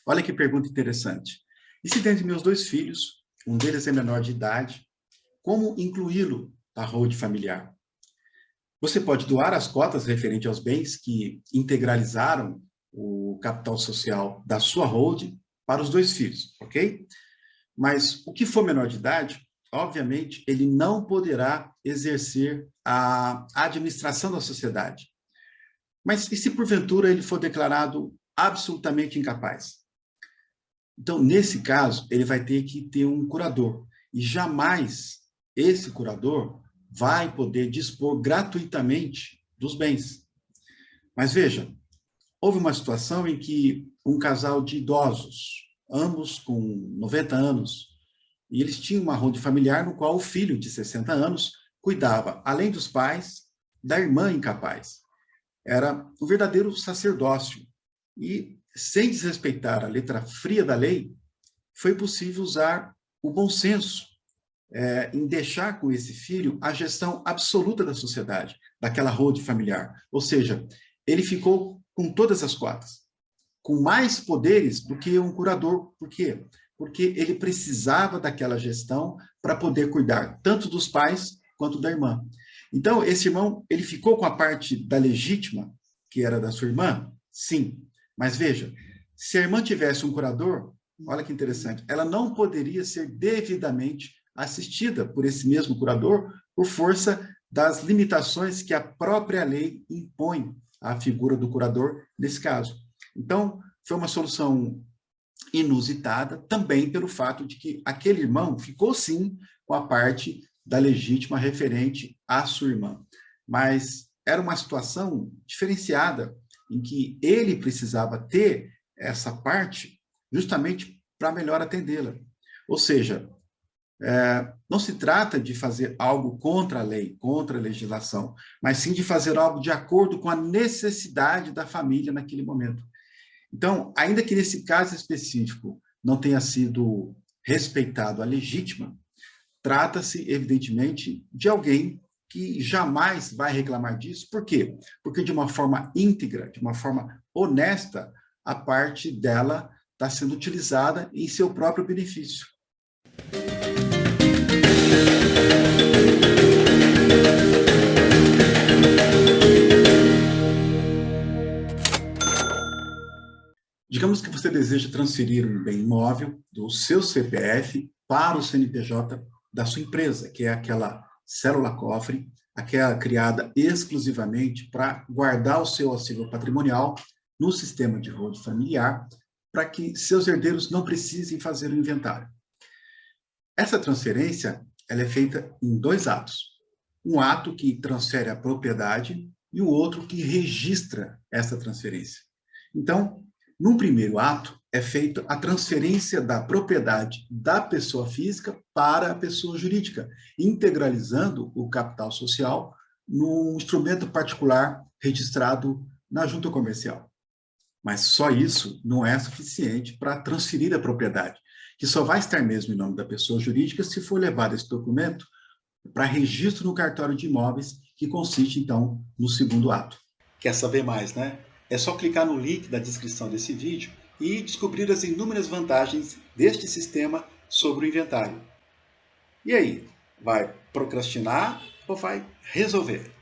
Olha que pergunta interessante. E se dentre meus dois filhos, um deles é menor de idade, como incluí-lo na holding familiar? Você pode doar as cotas referentes aos bens que integralizaram o capital social da sua holding para os dois filhos, ok? Mas o que for menor de idade, obviamente, ele não poderá exercer a administração da sociedade. Mas e se porventura ele for declarado absolutamente incapaz? Então, nesse caso, ele vai ter que ter um curador. E jamais esse curador vai poder dispor gratuitamente dos bens. Mas veja, houve uma situação em que um casal de idosos, ambos com 90 anos, e eles tinham uma holding familiar no qual o filho de 60 anos cuidava, além dos pais, da irmã incapaz. Era um verdadeiro sacerdócio. E, sem desrespeitar a letra fria da lei, foi possível usar o bom senso em deixar com esse filho a gestão absoluta da sociedade, daquela holding familiar. Ou seja, ele ficou com todas as cotas, com mais poderes do que um curador. Por quê? Porque ele precisava daquela gestão para poder cuidar tanto dos pais quanto da irmã. Então, esse irmão, ele ficou com a parte da legítima, que era da sua irmã? Sim. Mas veja, se a irmã tivesse um curador, olha que interessante, ela não poderia ser devidamente assistida por esse mesmo curador por força das limitações que a própria lei impõe à figura do curador nesse caso. Então, foi uma solução inusitada, também pelo fato de que aquele irmão ficou, sim, com a parte da legítima referente à sua irmã. Mas era uma situação diferenciada, em que ele precisava ter essa parte justamente para melhor atendê-la. Ou seja, não se trata de fazer algo contra a lei, contra a legislação, mas sim de fazer algo de acordo com a necessidade da família naquele momento. Então, ainda que nesse caso específico não tenha sido respeitado a legítima, trata-se, evidentemente, de alguém que jamais vai reclamar disso. Por quê? Porque de uma forma íntegra, de uma forma honesta, a parte dela está sendo utilizada em seu próprio benefício. Digamos que você deseja transferir um bem imóvel do seu CPF para o CNPJ da sua empresa, que é aquela célula-cofre, aquela criada exclusivamente para guardar o seu acervo patrimonial no sistema de holding familiar, para que seus herdeiros não precisem fazer o inventário. Essa transferência ela é feita em dois atos. Um ato que transfere a propriedade e o outro que registra essa transferência. Então, num primeiro ato, é feita a transferência da propriedade da pessoa física para a pessoa jurídica, integralizando o capital social num instrumento particular registrado na junta comercial. Mas só isso não é suficiente para transferir a propriedade, que só vai estar mesmo em nome da pessoa jurídica se for levado esse documento para registro no cartório de imóveis, que consiste, então, no segundo ato. Quer saber mais, né? É só clicar no link da descrição desse vídeo e descobrir as inúmeras vantagens deste sistema sobre o inventário. E aí, vai procrastinar ou vai resolver?